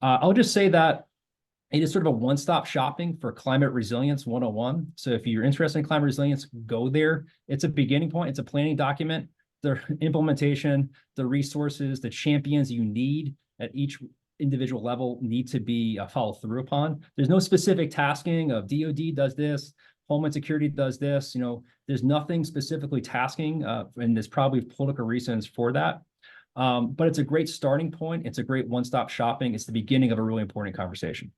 I'll just say that it is sort of a one-stop shopping for climate resilience 101. So if you're interested in climate resilience, go there. It's a beginning point. It's a planning document. The implementation, the resources, the champions you need at each individual level need to be followed through upon. There's no specific tasking of DoD does this, Homeland Security does this. There's nothing specifically tasking, and there's probably political reasons for that. But it's a great starting point. It's a great one-stop shopping. It's the beginning of a really important conversation.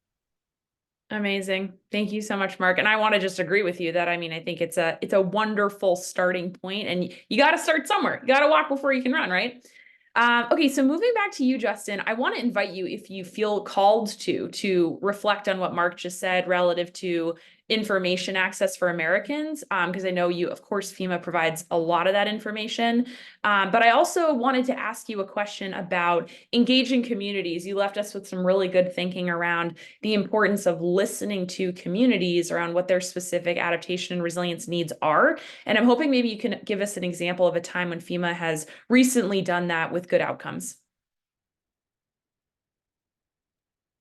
Amazing. Thank you so much, Mark. And I want to just agree with you that, I think it's a wonderful starting point, and you got to start somewhere. You got to walk before you can run, right? Okay, so moving back to you, Justin, I want to invite you, if you feel called to reflect on what Mark just said relative to information access for Americans, because I know you, of course, FEMA provides a lot of that information. But I also wanted to ask you a question about engaging communities. You left us with some really good thinking around the importance of listening to communities around what their specific adaptation and resilience needs are. And I'm hoping maybe you can give us an example of a time when FEMA has recently done that with good outcomes.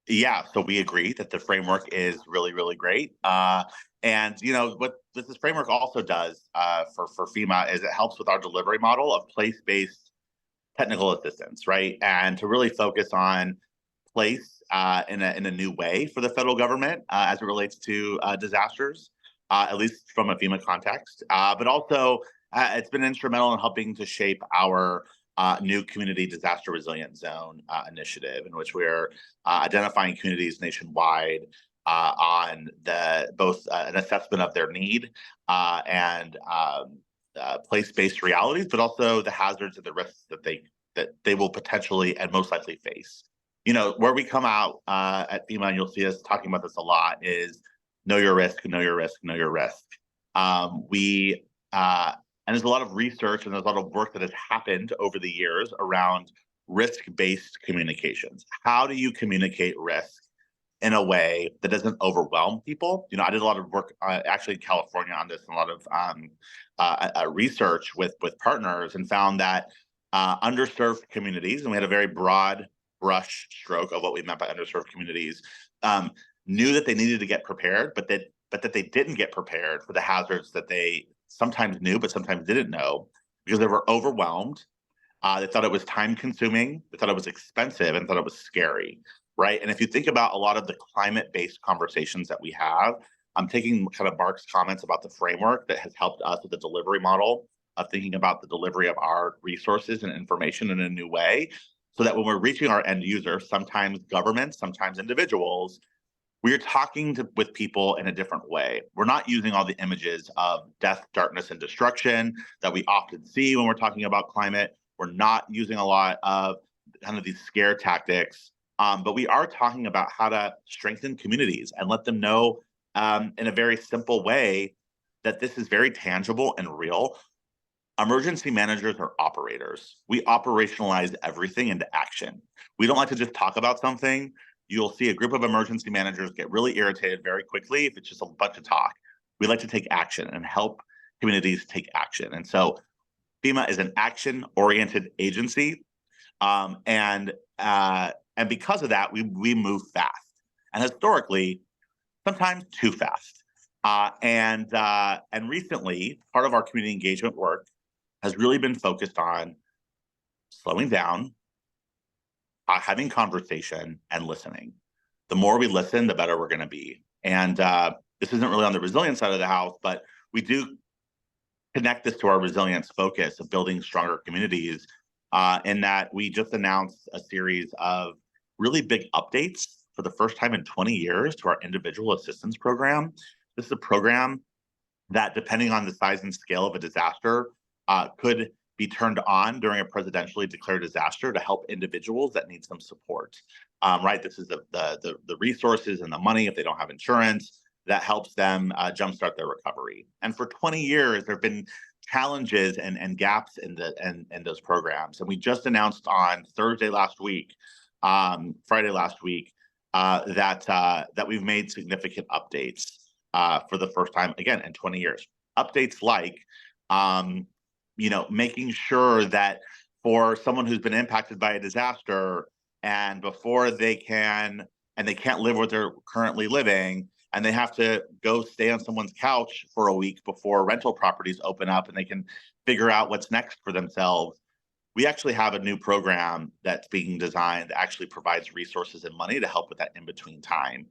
Yeah, so we agree that the framework is really, really great. And what this framework also does for FEMA is it helps with our delivery model of place-based technical assistance, right? And to really focus on place in a new way for the federal government as it relates to disasters, at least from a FEMA context. But also, it's been instrumental in helping to shape our new community disaster resilience zone initiative, in which we're identifying communities nationwide on both an assessment of their need and place-based realities, but also the hazards and the risks that they will potentially and most likely face. Where we come out at FEMA, and you'll see us talking about this a lot, is know your risk, know your risk, know your risk. And there's a lot of research and there's a lot of work that has happened over the years around risk-based communications. How do you communicate risk in a way that doesn't overwhelm people? I did a lot of work actually in California on this, and a lot of research with partners, and found that underserved communities, and we had a very broad brush stroke of what we meant by underserved communities, knew that they needed to get prepared, but that they didn't get prepared for the hazards that they sometimes knew, but sometimes didn't know, because they were overwhelmed. They thought it was time consuming, they thought it was expensive, and thought it was scary, right? And if you think about a lot of the climate-based conversations that we have, I'm taking kind of Mark's comments about the framework that has helped us with the delivery model of thinking about the delivery of our resources and information in a new way, so that when we're reaching our end user, sometimes governments, sometimes individuals, we're talking with people in a different way. We're not using all the images of death, darkness, and destruction that we often see when we're talking about climate. We're not using a lot of kind of these scare tactics, but we are talking about how to strengthen communities and let them know in a very simple way that this is very tangible and real. Emergency managers are operators. We operationalize everything into action. We don't like to just talk about something. You'll see a group of emergency managers get really irritated very quickly if it's just a bunch of talk. We like to take action and help communities take action. And so FEMA is an action-oriented agency. And because of that, we move fast. And historically, sometimes too fast. And recently, part of our community engagement work has really been focused on slowing down, having conversation, and listening. the more we listen, the better we're going to be. And this isn't really on the resilience side of the house, but we do connect this to our resilience focus of building stronger communities, in that we just announced a series of really big updates for the first time in 20 years to our individual assistance program. This is a program that, depending on the size and scale of a disaster, could be turned on during a presidentially declared disaster to help individuals that need some support. Right, this is the resources and the money, if they don't have insurance, that helps them jumpstart their recovery. And for 20 years, there have been challenges and gaps in those programs. And we just announced on Friday last week, that we've made significant updates for the first time, again, in 20 years. Updates like, making sure that for someone who's been impacted by a disaster and before they can't live where they're currently living, and they have to go stay on someone's couch for a week before rental properties open up and they can figure out what's next for themselves. We actually have a new program that's being designed that actually provides resources and money to help with that in-between time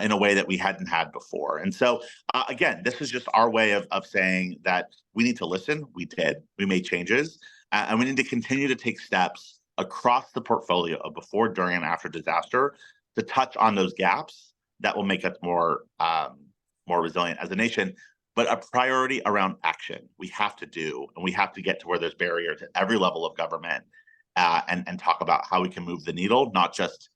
in a way that we hadn't had before. And so, again, this is just our way of saying that we need to listen. We did. We made changes. And we need to continue to take steps across the portfolio of before, during, and after disaster to touch on those gaps that will make us more resilient as a nation. But a priority around action we have to do, and we have to get to where there's barriers at every level of government, and talk about how we can move the needle, not just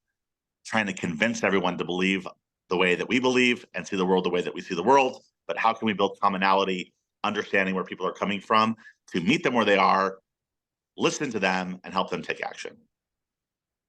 trying to convince everyone to believe the way that we believe and see the world the way that we see the world, but how can we build commonality, understanding where people are coming from, to meet them where they are, listen to them, and help them take action.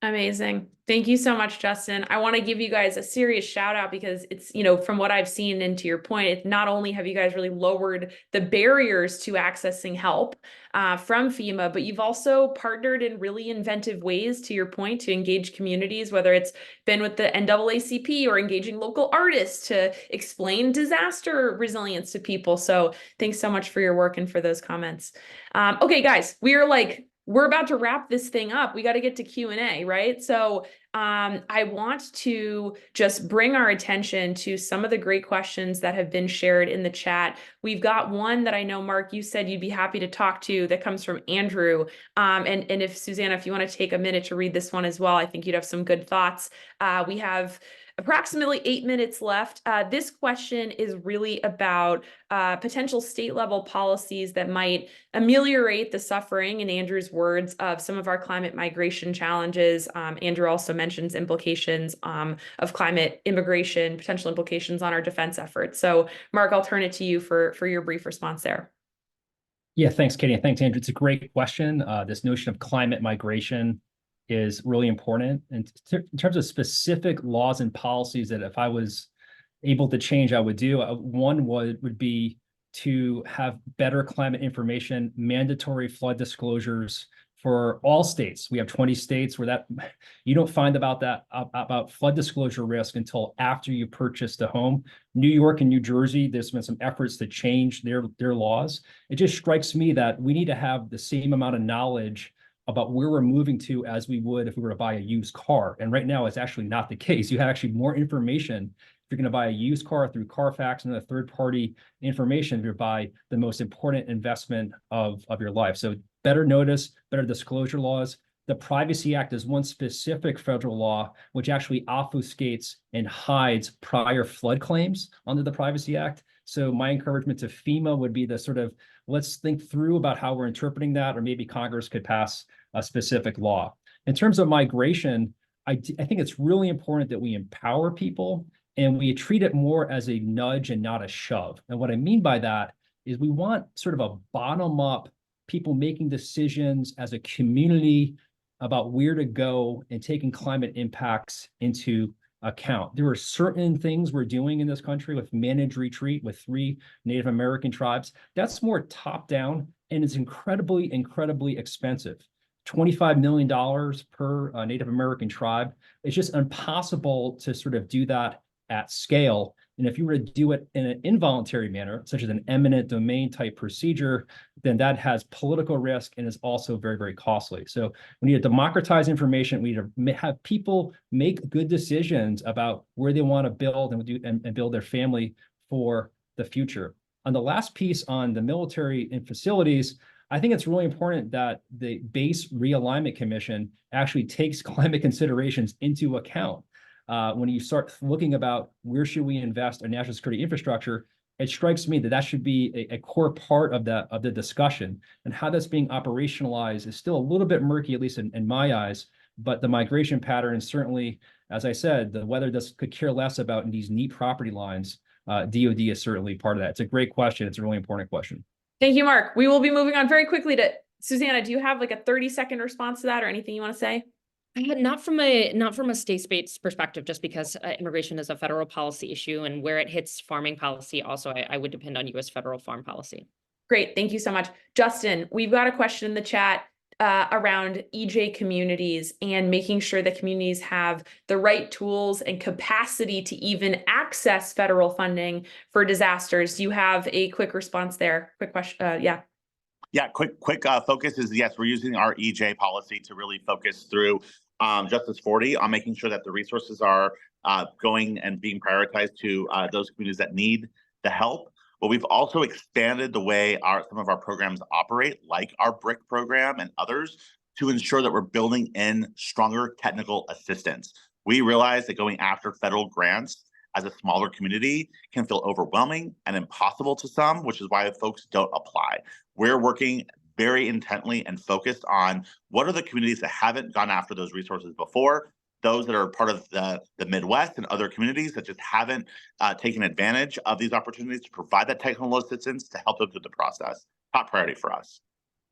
Amazing. Thank you so much, Justin. I want to give you guys a serious shout out because it's, from what I've seen, and to your point, it not only have you guys really lowered the barriers to accessing help from FEMA, but you've also partnered in really inventive ways, to your point, to engage communities, whether it's been with the NAACP or engaging local artists to explain disaster resilience to people. So thanks so much for your work and for those comments. Okay, guys, we're about to wrap this thing up. We got to get to Q&A, right? So I want to just bring our attention to some of the great questions that have been shared in the chat. We've got one that I know, Mark, you said you'd be happy to talk to, that comes from Andrew. And if Susannah, if you want to take a minute to read this one as well, I think you'd have some good thoughts. We have approximately 8 minutes left. This question is really about potential state-level policies that might ameliorate the suffering, in Andrew's words, of some of our climate migration challenges. Andrew also mentions implications of climate immigration, potential implications on our defense efforts. So, Mark, I'll turn it to you for your brief response there. Yeah, thanks, Katie, and thanks, Andrew. It's a great question. This notion of climate migration is really important. And in terms of specific laws and policies that if I was able to change, I would do, one would be to have better climate information, mandatory flood disclosures for all states. We have 20 states where that you don't find about flood disclosure risk until after you purchase the home. New York and New Jersey, there's been some efforts to change their laws. It just strikes me that we need to have the same amount of knowledge about where we're moving to as we would if we were to buy a used car. And right now, it's actually not the case. You have actually more information if you're going to buy a used car through Carfax and the third-party information if you buy the most important investment of your life. So better notice, better disclosure laws. The Privacy Act is one specific federal law which actually obfuscates and hides prior flood claims under the Privacy Act. So my encouragement to FEMA would be the sort of, let's think through about how we're interpreting that, or maybe Congress could pass a specific law. In terms of migration, I think it's really important that we empower people and we treat it more as a nudge and not a shove. And what I mean by that is we want sort of a bottom-up people making decisions as a community about where to go and taking climate impacts into account. There are certain things we're doing in this country with managed retreat with 3 Native American tribes. That's more top-down, and it's incredibly, incredibly expensive. $25 million per Native American tribe. It's just impossible to sort of do that at scale. And if you were to do it in an involuntary manner, such as an eminent domain type procedure, then that has political risk and is also very, very costly. So we need to democratize information. We need to have people make good decisions about where they want to build and build their family for the future. On the last piece on the military and facilities, I think it's really important that the Base Realignment Commission actually takes climate considerations into account. When you start looking about where should we invest in national security infrastructure, it strikes me that that should be a core part of the discussion. And how that's being operationalized is still a little bit murky, at least in my eyes. But the migration patterns, certainly, as I said, the weather could care less about in these neat property lines. DOD is certainly part of that. It's a great question. It's a really important question. Thank you, Mark. We will be moving on very quickly to Susannah. Do you have like a 30-second response to that or anything you want to say? Not from a state-based perspective, just because immigration is a federal policy issue, and where it hits farming policy, also I would depend on U.S. federal farm policy. Great, thank you so much. Justin, we've got a question in the chat around EJ communities and making sure that communities have the right tools and capacity to even access federal funding for disasters. Do you have a quick response there? Quick question, yeah. Yeah, quick focus is, yes, we're using our EJ policy to really focus through Justice 40 on making sure that the resources are going and being prioritized to those communities that need the help. But we've also expanded the way some of our programs operate, like our BRIC program and others, to ensure that we're building in stronger technical assistance. We realize that going after federal grants as a smaller community can feel overwhelming and impossible to some, which is why folks don't apply. We're working very intently and focused on what are the communities that haven't gone after those resources before, those that are part of the Midwest and other communities that just haven't taken advantage of these opportunities to provide that technical assistance to help them through the process. Top priority for us.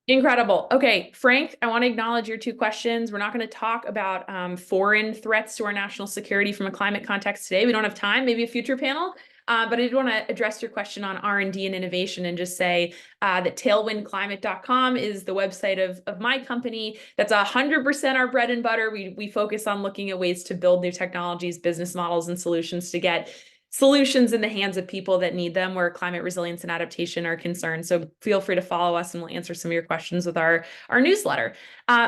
Incredible. Okay, Frank, I want to acknowledge your two questions. We're not going to talk about foreign threats to our national security from a climate context today. We don't have time, maybe a future panel. But I did want to address your question on R&D and innovation and just say that tailwindclimate.com is the website of my company. That's 100% our bread and butter. We focus on looking at ways to build new technologies, business models, and solutions to get solutions in the hands of people that need them where climate resilience and adaptation are concerned. So feel free to follow us and we'll answer some of your questions with our newsletter.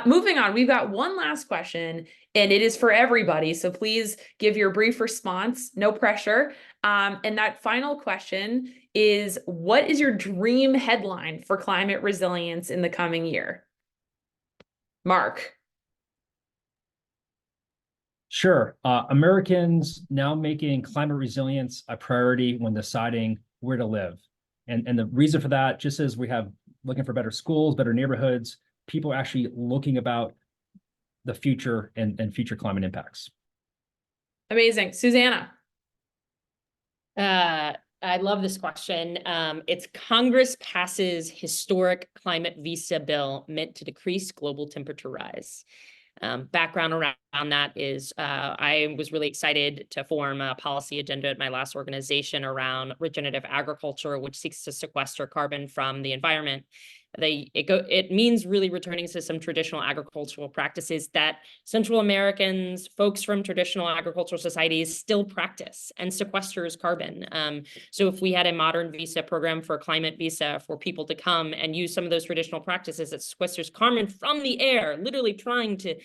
Moving on, we've got one last question and it is for everybody. So please give your brief response, no pressure. And that final question is, what is your dream headline for climate resilience in the coming year? Mark. Sure. Americans now making climate resilience a priority when deciding where to live. And the reason for that, just as we have looking for better schools, better neighborhoods, people are actually looking about the future and future climate impacts. Amazing. Susannah. I love this question. It's Congress passes historic climate visa bill meant to decrease global temperature rise. Background around that is I was really excited to form a policy agenda at my last organization around regenerative agriculture, which seeks to sequester carbon from the environment. It means really returning to some traditional agricultural practices that Central Americans, folks from traditional agricultural societies still practice and sequesters carbon. So if we had a modern visa program for climate visa for people to come and use some of those traditional practices that sequesters carbon from the air, literally trying to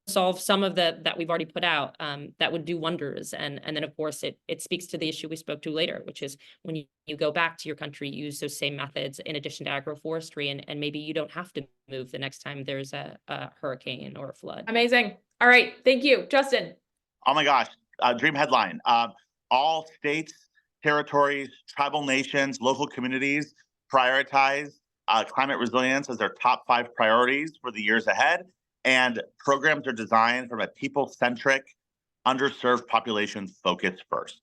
solve some of that we've already put out, that would do wonders. And then of course it speaks to the issue we spoke to later, which is when you go back to your country, use those same methods in addition to agroforestry, and maybe you don't have to move the next time there's a hurricane or a flood. Amazing. All right. Thank you. Justin. Oh my gosh. Dream headline. All states, territories, tribal nations, local communities prioritize climate resilience as their top 5 priorities for the years ahead. And programs are designed from a people-centric, underserved population focus first.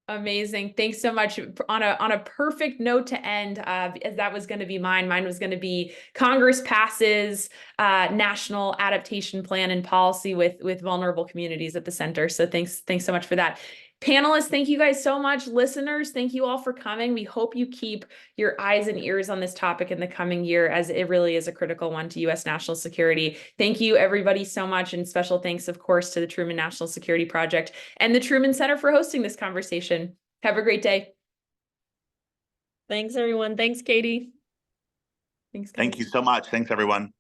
Amazing. Thanks so much. On a perfect note to end, as that was going to be mine. Mine was going to be Congress passes national adaptation plan and policy with vulnerable communities at the center. So thanks so much for that. Panelists, thank you guys so much. Listeners, thank you all for coming. We hope you keep your eyes and ears on this topic in the coming year, as it really is a critical one to U.S. national security. Thank you, everybody, so much. And special thanks, of course, to the Truman National Security Project and the Truman Center for hosting this conversation. Have a great day. Thanks, everyone. Thanks, Katie. Thanks, guys. Thank you so much. Thanks, everyone.